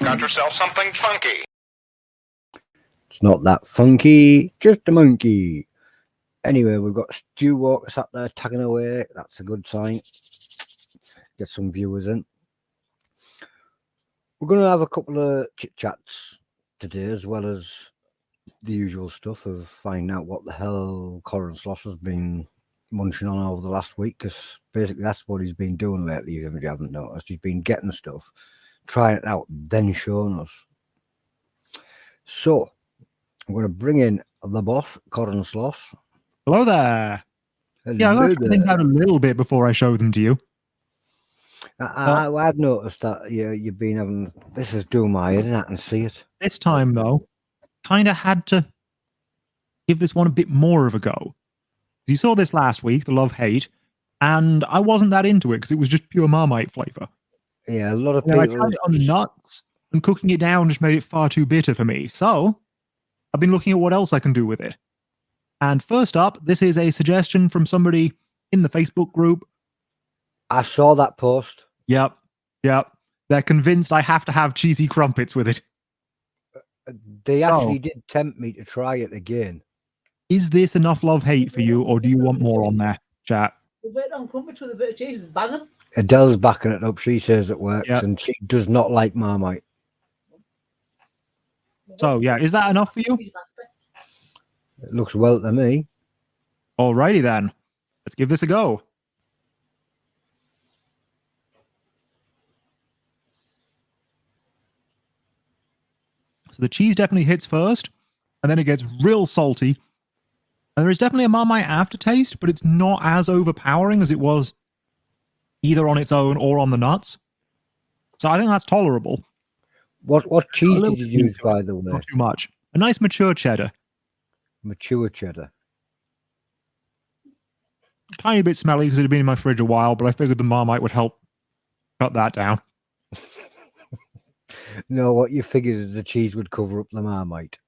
Got yourself something funky. It's not that funky, just a monkey. Anyway, we've got Stu Walker sat there tagging away. That's a good sign. Get some viewers in. We're going to have a couple of chit-chats today, as well as the usual stuff of finding out what the hell Corin Sloss has been munching on over the last week, because basically that's what he's been doing lately, if you haven't noticed. He's been getting stuff, trying it out, then showing us. So, I'm going to bring in the boss, Corin Sloss. Hello there. Hello Yeah, I'm going to try things out a little bit before I show them to you. I've noticed that you've been having... This is doing my head, and I can see it. This time, though, kind of had to give this one a bit more of a go. You saw this last week, the love-hate, and I wasn't that into it because it was just pure Marmite flavour. Yeah, a lot of people... I tried it on the nuts, and cooking it down just made it far too bitter for me. So, I've been looking at what else I can do with it. And first up, this is a suggestion from somebody in the Facebook group. I saw that post. Yep. They're convinced I have to have cheesy crumpets with it. They actually did tempt me to try it again. Is this enough love-hate for you, or do you want more on there, chat? The bit on crumpets with a bit of cheese is banging. Adele's backing it up. She says it works, and she does not like Marmite. So, yeah, is that enough for you? It looks well to me. Alrighty then. Let's give this a go. So the cheese definitely hits first, and then it gets real salty. And there is definitely a Marmite aftertaste, but it's not as overpowering as it was either on its own or on the nuts. So I think that's tolerable. What cheese did you use, by the way? Not too much. A nice mature cheddar. Mature cheddar. Tiny bit smelly because it had been in my fridge a while, but I figured the Marmite would help cut that down. No, what you figured is the cheese would cover up the Marmite.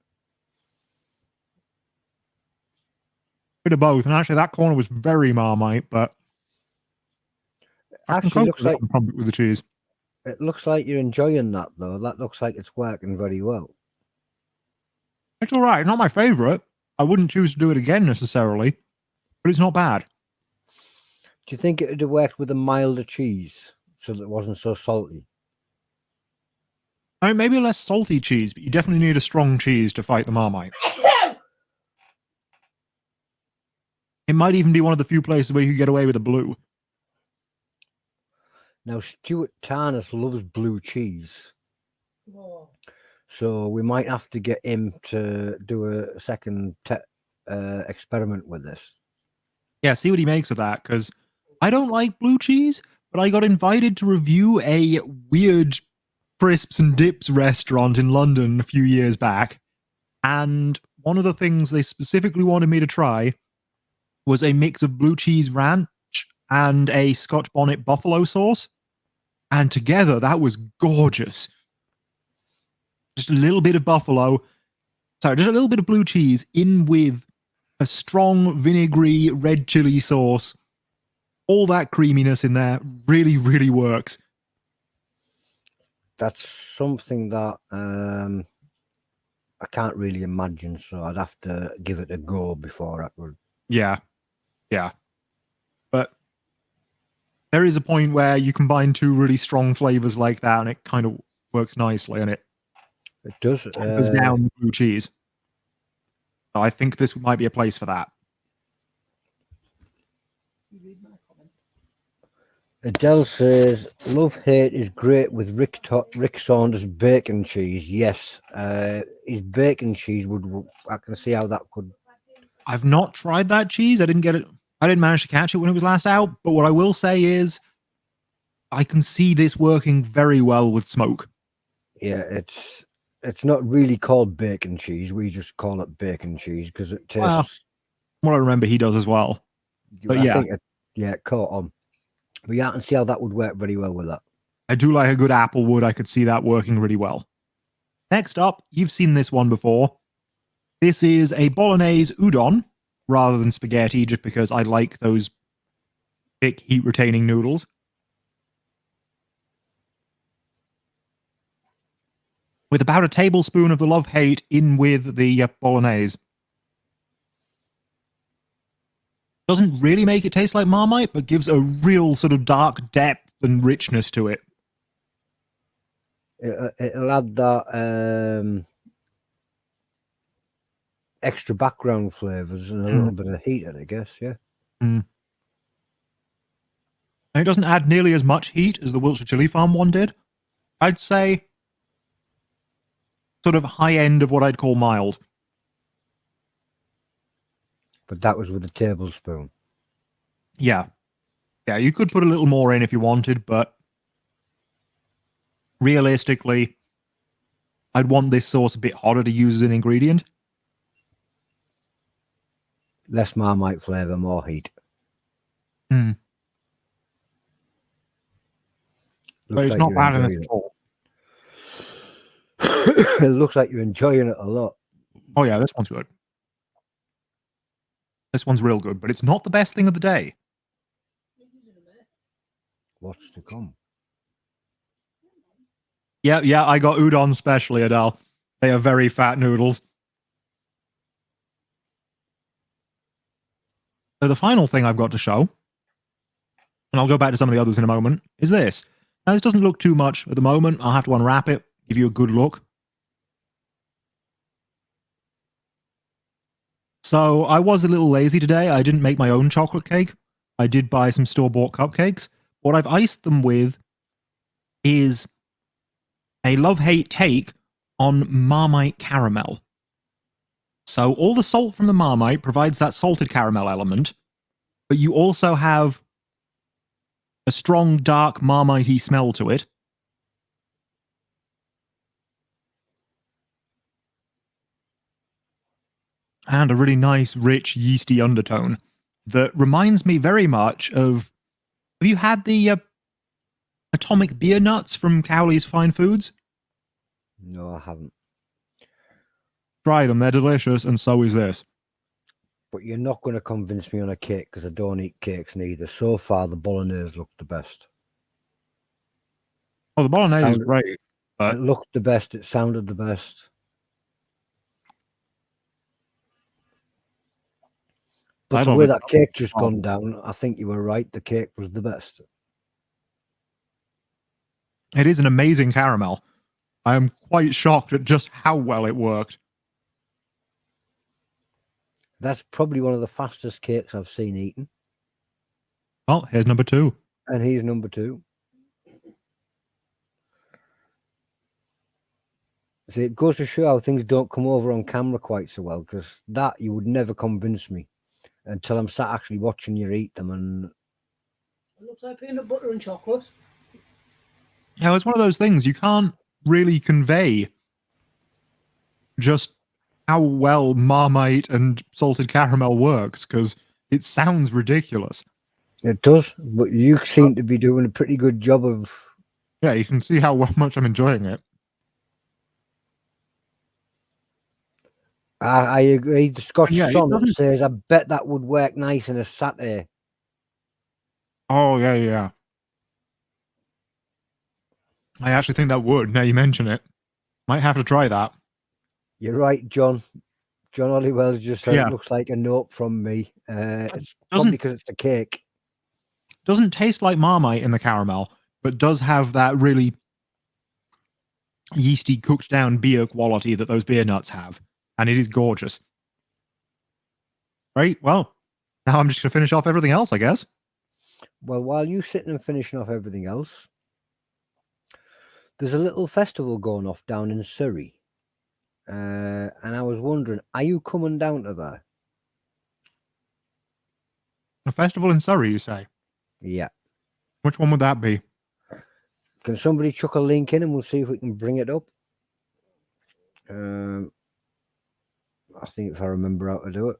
Bit of both, and actually that corner was very Marmite, but actually looks like with the cheese. It looks like you're enjoying that, though. That looks like it's working very well. It's all right. Not my favorite. I wouldn't choose to do it again necessarily, but it's not bad. Do you think it would have worked with a milder cheese so that it wasn't so salty? I mean, maybe a less salty cheese, but you definitely need a strong cheese to fight the Marmite. It might even be one of the few places where you can get away with a blue. Now, Stuart Tarnas loves blue cheese. Oh. So we might have to get him to do a second experiment with this. Yeah, see what he makes of that, because I don't like blue cheese, but I got invited to review a weird crisps and dips restaurant in London a few years back, and one of the things they specifically wanted me to try was a mix of blue cheese ranch and a Scotch bonnet buffalo sauce, and together that was gorgeous. Just a little bit of just a little bit of blue cheese in with a strong vinegary red chili sauce. All that creaminess in there really, really works. That's something that I can't really imagine, so I'd have to give it a go before I would. Yeah. But there is a point where you combine two really strong flavors like that, and it kind of works nicely, and it does down blue cheese. So I think this might be a place for that. Adele says, love-hate is great with Rick Saunders' bacon cheese. Yes, his bacon cheese I can see how that could... I've not tried that cheese. I didn't manage to catch it when it was last out. But what I will say is I can see this working very well with smoke. Yeah, it's not really called bacon cheese. We just call it bacon cheese because it tastes... Well, what I remember he does as well. But I think it caught on. But yeah, I can see how that would work very well with that. I do like a good apple wood. I could see that working really well. Next up, you've seen this one before. This is a bolognese udon rather than spaghetti, just because I like those thick heat-retaining noodles. with about a tablespoon of the love-hate in with the bolognese. Doesn't really make it taste like Marmite, but gives a real sort of dark depth and richness to it. It'll add that extra background flavours and a little bit of heat, I guess, yeah. And it doesn't add nearly as much heat as the Wiltshire Chili Farm one did. I'd say sort of high end of what I'd call mild. But that was with a tablespoon. Yeah. Yeah, you could put a little more in if you wanted, but realistically, I'd want this sauce a bit hotter to use as an ingredient. Less Marmite flavour, more heat. But it's not bad enough at all. It looks like you're enjoying it a lot. Oh yeah, this one's good. This one's real good, but it's not the best thing of the day. What's to come? Yeah, I got udon specially, Adele. They are very fat noodles. So the final thing I've got to show, and I'll go back to some of the others in a moment, is this. Now, this doesn't look too much at the moment. I'll have to unwrap it, give you a good look. So I was a little lazy today. I didn't make my own chocolate cake. I did buy some store-bought cupcakes. What I've iced them with is a love-hate take on Marmite caramel. So all the salt from the Marmite provides that salted caramel element, but you also have a strong, dark, Marmite-y smell to it. And a really nice, rich, yeasty undertone that reminds me very much of... Have you had the atomic beer nuts from Cowley's Fine Foods? No, I haven't. Try them, they're delicious, and so is this. But you're not going to convince me on a cake because I don't eat cakes neither. So far, the bolognese looked the best. Oh, the bolognese is great. It looked the best. It sounded the best. But the way that cake just gone down, I think you were right. The cake was the best. It is an amazing caramel. I am quite shocked at just how well it worked. That's probably one of the fastest cakes I've seen eaten. Oh, here's number 2. And he's number 2. See, it goes to show how things don't come over on camera quite so well, because that you would never convince me until I'm sat actually watching you eat them. And it looks like peanut butter and chocolate. Yeah, it's one of those things you can't really convey just how well Marmite and salted caramel works, because it sounds ridiculous. It does, but you seem to be doing a pretty good job of... Yeah, you can see how much I'm enjoying it. I agree. The Scotch sonnet says, I bet that would work nice in a satay. Oh, yeah. I actually think that would, now you mention it. Might have to try that. You're right, John. John Hollywell's just said, it looks like a note from me. It's probably because it's a cake. Doesn't taste like Marmite in the caramel, but does have that really yeasty, cooked down beer quality that those beer nuts have. And it is gorgeous. Right, well, now I'm just going to finish off everything else, I guess. Well, while you're sitting and finishing off everything else, there's a little festival going off down in Surrey. And I was wondering, are you coming down to there? A festival in Surrey, you say? Yeah. Which one would that be? Can somebody chuck a link in and we'll see if we can bring it up? I think if I remember how to do it.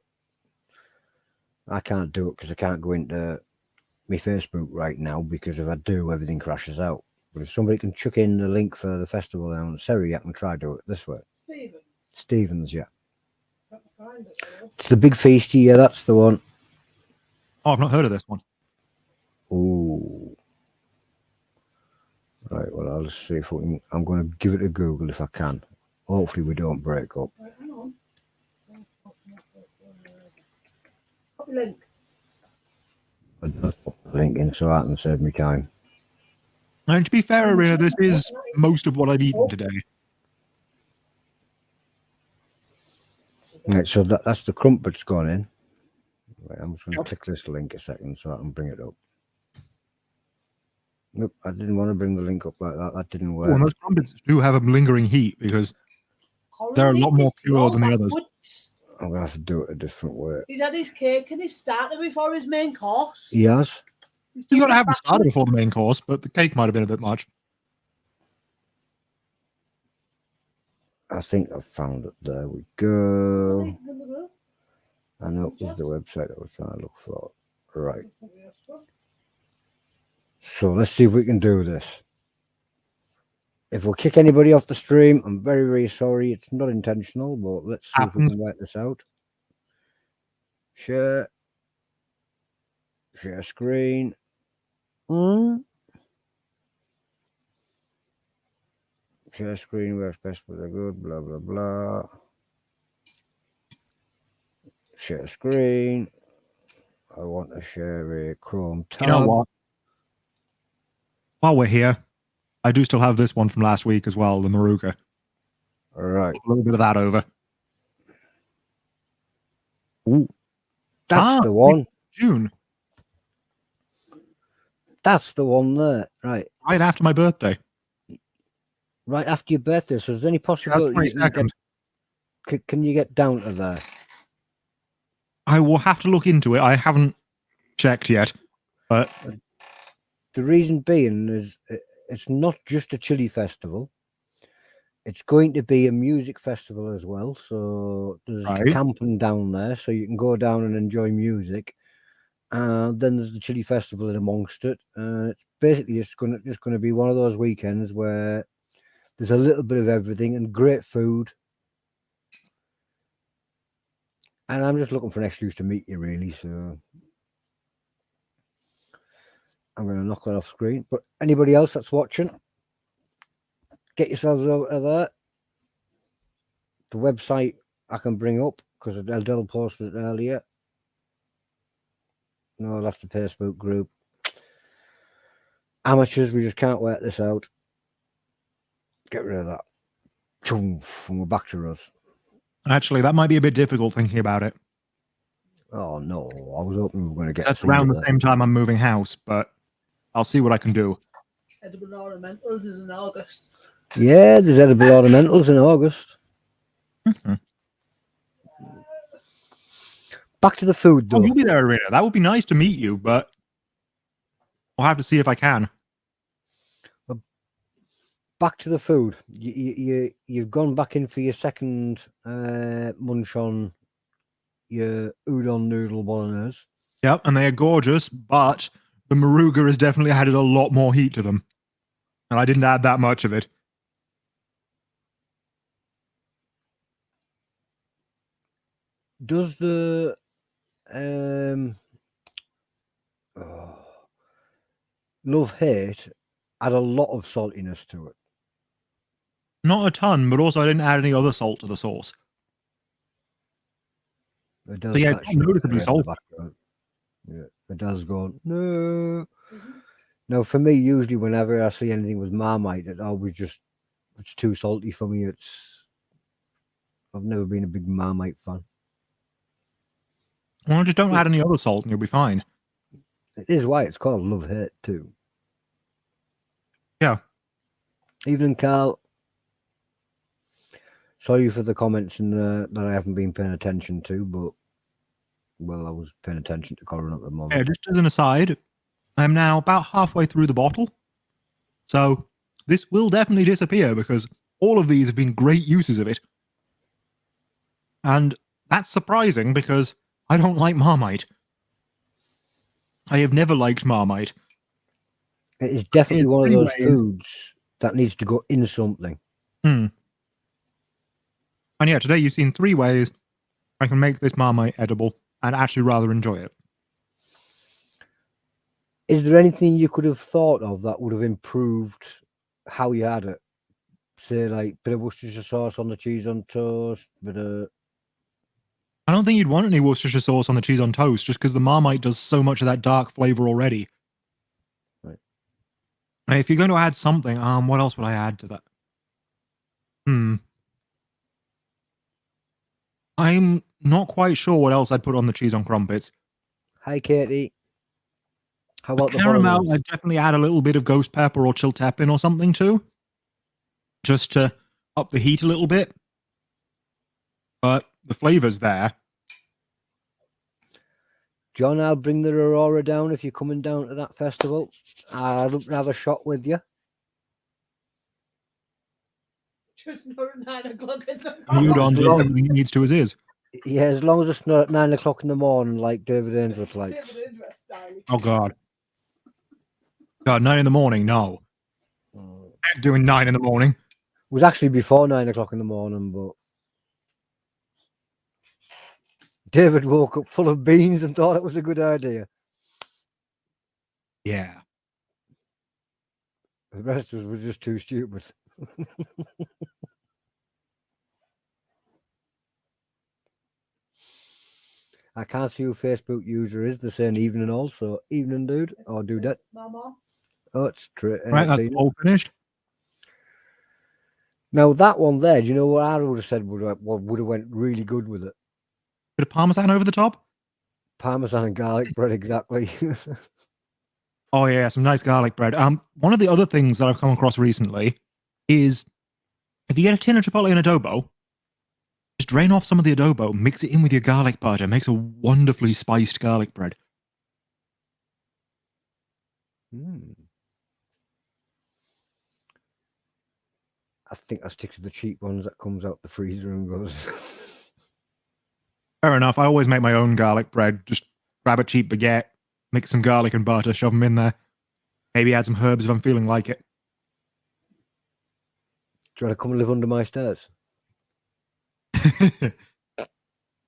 I can't do it because I can't go into my Facebook right now, because if I do, everything crashes out. But if somebody can chuck in the link for the festival down in Surrey, I can try to do it this way. Stevens, yeah. It's the Big Feasty, yeah, that's the one. Oh, I've not heard of this one. Ooh. Right, well, I'll just see if we can. I'm going to give it a Google if I can. Hopefully, we don't break up. Right, hang on. Copy link. I'll just put the link in so I can save me time. And to be fair, Arena, this is most of what I've eaten today. Right, so that's the crumpets gone in. Right, I'm just going to click this link a second so I can bring it up. Nope, I didn't want to bring the link up like that. That didn't work. Well, most crumpets do have a lingering heat because they're a lot more pure than the others. I'm going to have to do it a different way. He's had his cake and his starter before his main course. Yes. You got to have the starter before the main course, but the cake might have been a bit much. I think I've found it. There we go. I know it was the website I was trying to look for. Right. So let's see if we can do this. If we kick anybody off the stream, I'm very, very sorry. It's not intentional, but let's see if we can work this out. Share. Share screen. Share screen works best with a good, blah, blah, blah. Share screen. I want to share a Chrome tab. You know what? While we're here, I do still have this one from last week as well, the Maruga. All right. A little bit of that over. Ooh. That's the one. June. That's the one there. Right. Right after my birthday. Right after your birthday. So is there any possibility can you get down to there? I will have to look into it. I haven't checked yet. But the reason being is it's not just a chili festival. It's going to be a music festival as well. So there's camping down there, so you can go down and enjoy music. And then there's the chili festival in amongst it. It's basically just going to be one of those weekends where there's a little bit of everything and great food. And I'm just looking for an excuse to meet you, really. So I'm going to knock that off screen. But anybody else that's watching, get yourselves over there. The website I can bring up because Adele posted it earlier. No, that's the Facebook group. Amateurs, we just can't work this out. Get rid of that. And we're back to us. Actually, that might be a bit difficult thinking about it. Oh, no. I was hoping we were going to get... That's around the same time I'm moving house, but I'll see what I can do. Edible ornamentals is in August. Yeah, there's edible ornamentals in August. Mm-hmm. Back to the food, though. Oh, you'll be there, Arena. That would be nice to meet you, but I'll have to see if I can. Back to the food. You've gone back in for your second munch on your udon noodle bolognese. Yep, and they are gorgeous, but the Maruga has definitely added a lot more heat to them. And I didn't add that much of it. Does the love-hate add a lot of saltiness to it? Not a ton, but also I didn't add any other salt to the sauce. So yeah, it's noticeably salty. Yeah, it does go, no. Now, for me, usually whenever I see anything with Marmite, it always just, it's too salty for me. I've never been a big Marmite fan. Well, just don't add any other salt and you'll be fine. It is why it's called love-hate too. Yeah. Evening, Carl. Sorry for the comments that I haven't been paying attention to, but, well, I was paying attention to Corin at the moment. Yeah, just as an aside, I'm now about halfway through the bottle. So this will definitely disappear because all of these have been great uses of it. And that's surprising because I don't like Marmite. I have never liked Marmite. It is definitely one of those foods that needs to go in something. And yeah, today you've seen 3 ways I can make this Marmite edible and actually rather enjoy it. Is there anything you could have thought of that would have improved how you had it. Say like bit of Worcestershire sauce on the cheese on toast, bit of I don't think you'd want any Worcestershire sauce on the cheese on toast, just because the Marmite does so much of that dark flavor already. Right. And if you're going to add something, what else would I add to that? I'm not quite sure what else I'd put on the cheese on crumpets. Hi Katie. How about the Caramel, bolognese? I'd definitely add a little bit of ghost pepper or chiltepin or something too, just to up the heat a little bit. But the flavor's there. John, I'll bring the Aurora down if you're coming down to that festival. I'd love to have a shot with you. Just not at 9 o'clock in the And morning. Udon does everything it needs to as is. Yeah, as long as it's not at 9 o'clock in the morning like David Ainsworth likes. David Ainsworth style. Oh, God. God, 9 in the morning? No. I'm doing 9 in the morning. It was actually before 9 o'clock in the morning, but David woke up full of beans and thought it was a good idea. Yeah. The rest of us were just too stupid. I can't see who Facebook user is. They're saying evening also. Evening, dude. Or dudette. Mama. Oh, it's true. Right, that's all finished. Now, that one there, do you know what I would have said would have went really good with it? Bit of Parmesan over the top? Parmesan and garlic bread, exactly. Oh, yeah, some nice garlic bread. One of the other things that I've come across recently is if you get a tin of chipotle and adobo, just drain off some of the adobo, mix it in with your garlic butter. It makes a wonderfully spiced garlic bread. I think I stick to the cheap ones that comes out the freezer and goes. Fair enough. I always make my own garlic bread. Just grab a cheap baguette, mix some garlic and butter, shove them in there. Maybe add some herbs if I'm feeling like it. Do you want to come and live under my stairs?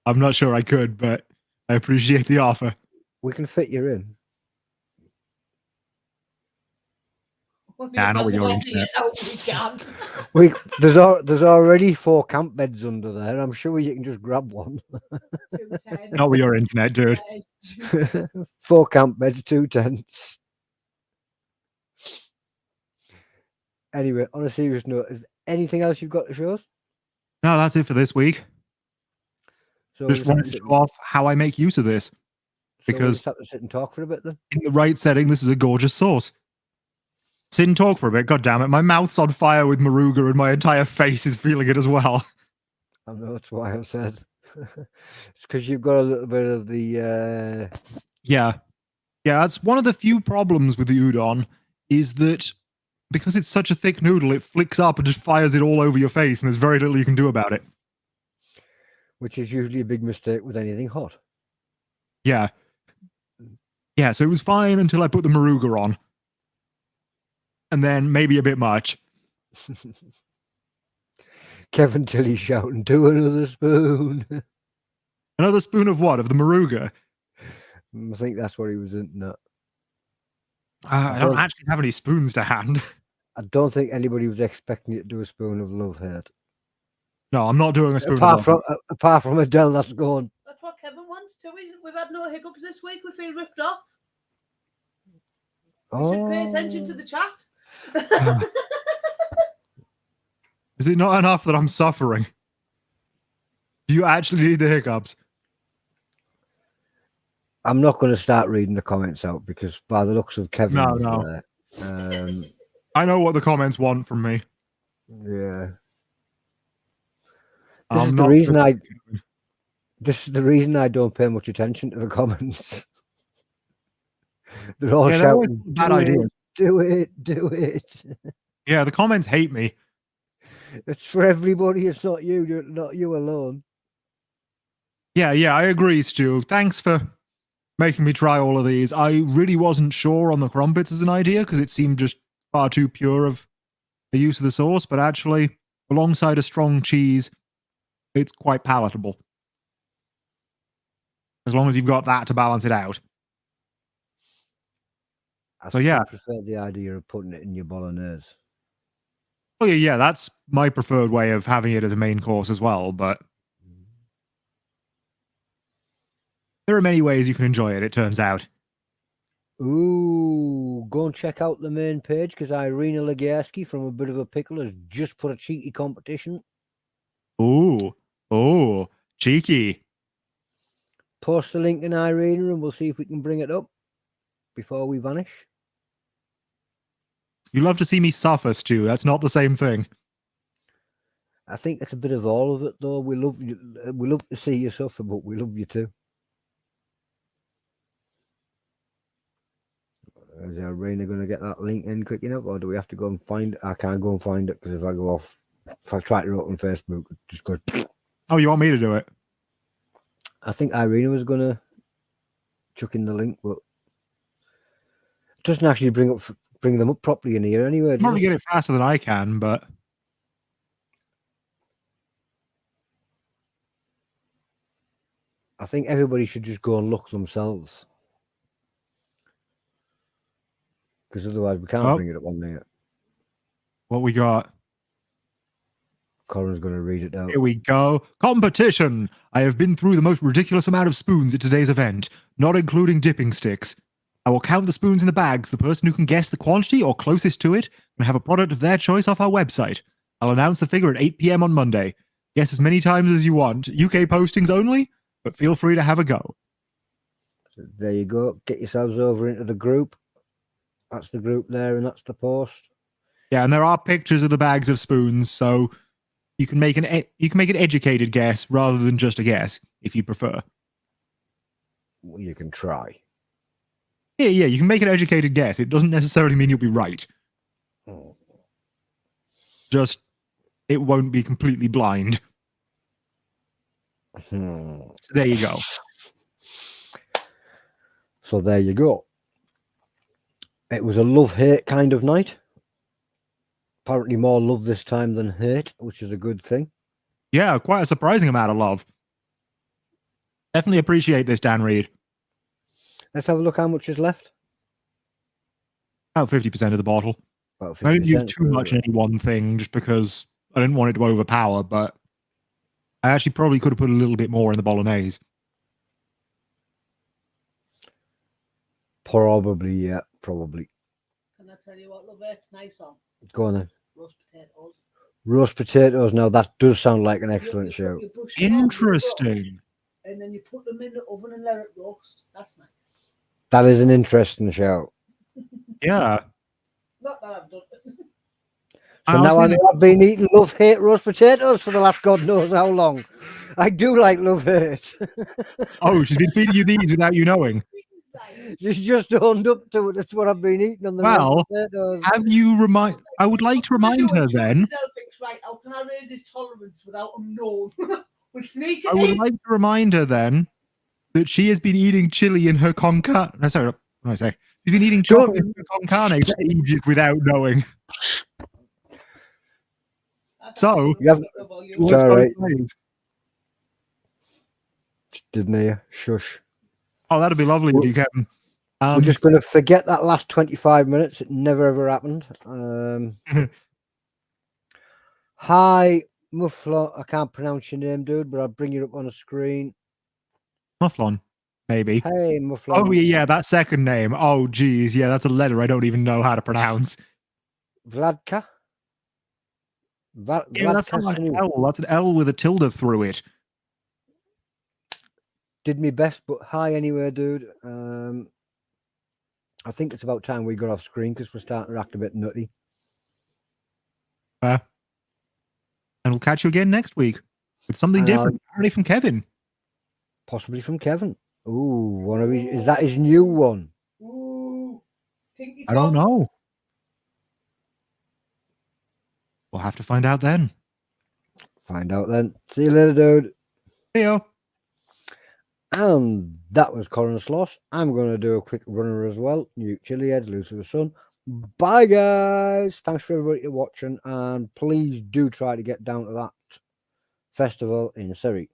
I'm not sure I could, but I appreciate the offer. We can fit you in. Nah, not with your internet. There's already 4 camp beds under there. I'm sure you can just grab one. Not with your internet, dude. 4 camp beds, 2 tents. Anyway, on a serious note, is there anything else you've got to show us? No, that's it for this week. So Just wanted to show off how I make use of this. Because have to sit and talk for a bit then. In the right setting, this is a gorgeous sauce. Sit and talk for a bit. God damn it. My mouth's on fire with Maruga and my entire face is feeling it as well. I know, that's why I said. It's because you've got a little bit of the... Yeah. Yeah, that's one of the few problems with the udon is that because it's such a thick noodle, it flicks up and just fires it all over your face and there's very little you can do about it. Which is usually a big mistake with anything hot. Yeah. Yeah, so it was fine until I put the Maruga on. And then maybe a bit much. Kevin Tilly shouting, "Do another spoon." Another spoon of what? Of the Maruga? I think that's what he was in. I don't actually have any spoons to hand. I don't think anybody was expecting you to do a spoon of love hate. No, I'm not doing a spoon apart of love. Apart from Adele, that's gone. That's what Kevin wants too. We've had no hiccups this week. We feel ripped off. We should pay attention to the chat. Is it not enough that I'm suffering? Do you actually need the hiccups? I'm not going to start reading the comments out because by the looks of Kevin, no. I know what the comments want from me. Yeah. This is the reason I don't pay much attention to the comments. They're all shouting, bad ideas. Do it. Yeah, the comments hate me. It's for everybody. It's not you alone. Yeah, I agree, Stu. Thanks for making me try all of these. I really wasn't sure on the crumpets as an idea because it seemed just far too pure of the use of the sauce, but actually, alongside a strong cheese, it's quite palatable. As long as you've got that to balance it out. I prefer the idea of putting it in your bolognese. Oh yeah, that's my preferred way of having it as a main course as well. But there are many ways you can enjoy it. It turns out. Ooh, go and check out the main page because Irina Legarski from A Bit of a Pickle has just put a cheeky competition. Ooh, oh, cheeky. Post the link in Irina and we'll see if we can bring it up before we vanish. You love to see me suffer, Stu. That's not the same thing. I think it's a bit of all of it, though. We love you. We love to see you suffer, but we love you too. Is Irina going to get that link in quick enough, or do we have to go and find it? I can't go and find it because if I go off, if I try to open Facebook, it just goes. Oh, you want me to do it? I think Irina was going to chuck in the link, but it doesn't actually bring them up properly in here anyway. Probably get it faster than I can, but I think everybody should just go and look themselves. Because otherwise we can't bring it up on there. What we got? Colin's going to read it out. Here we go. Competition! I have been through the most ridiculous amount of spoons at today's event, not including dipping sticks. I will count the spoons in the bags. The person who can guess the quantity or closest to it can have a product of their choice off our website. I'll announce the figure at 8 p.m. on Monday. Guess as many times as you want. UK postings only, but feel free to have a go. So there you go. Get yourselves over into the group. That's the group there, and that's the post. Yeah, and there are pictures of the bags of spoons, so you can make an educated guess rather than just a guess, if you prefer. Well, you can try. Yeah, you can make an educated guess. It doesn't necessarily mean you'll be right. Oh. Just, it won't be completely blind. So there you go. So there you go. It was a love-hate kind of night. Apparently more love this time than hate, which is a good thing. Yeah, quite a surprising amount of love. Definitely appreciate this, Dan Reed. Let's have a look how much is left. About 50% of the bottle. About 50%. I didn't use too much in any one thing just because I didn't want it to overpower, but I actually probably could have put a little bit more in the bolognese. Probably, yeah, probably. Can I tell you what love it's nice on? Go on then. Roast potatoes. Roast potatoes. Now that does sound like an excellent show. You brush them off, Interesting. and then you put them in the oven and let it roast. That's nice. That is an interesting show. Yeah. Not that I've done it. So now I've been eating love-hate roast potatoes for the last God knows how long. I do like love-hate. Oh, she's been feeding you these without you knowing. She's just owned up to it. That's what I've been eating on the roast potatoes. Have you I would like to remind her then. Right, how can I raise his tolerance without him knowing? We'll sneak it I would in. like to remind her then that she has been eating chili in her con carne. No, sorry, what did I say? She's been eating chocolate in her con carne for ages without knowing. So, it's all right. Didn't hear. Shush. Oh, that'd be lovely if you can. We're just going to forget that last 25 minutes. It never ever happened. Hi, Mufflon. I can't pronounce your name, dude, but I'll bring you up on a screen. Mufflon, maybe. Hey, Mufflon. Oh, yeah, that second name. Oh, geez. Yeah, that's a letter I don't even know how to pronounce. Vladka? Yeah, that's not an L. That's an L with a tilde through it. Did me best, but hi anyway, dude. I think it's about time we got off screen because we're starting to act a bit nutty. And we'll catch you again next week with something different, apparently from Kevin. Possibly from Kevin. Ooh, one of his, is that his new one? Ooh, I don't know. We'll have to find out then. Find out then. See you later, dude. See ya. And that was Corin Sloss. I'm going to do a quick runner as well. New Chilli-heads, Lucifer's Son. Bye, guys. Thanks for everybody watching. And please do try to get down to that festival in Surrey.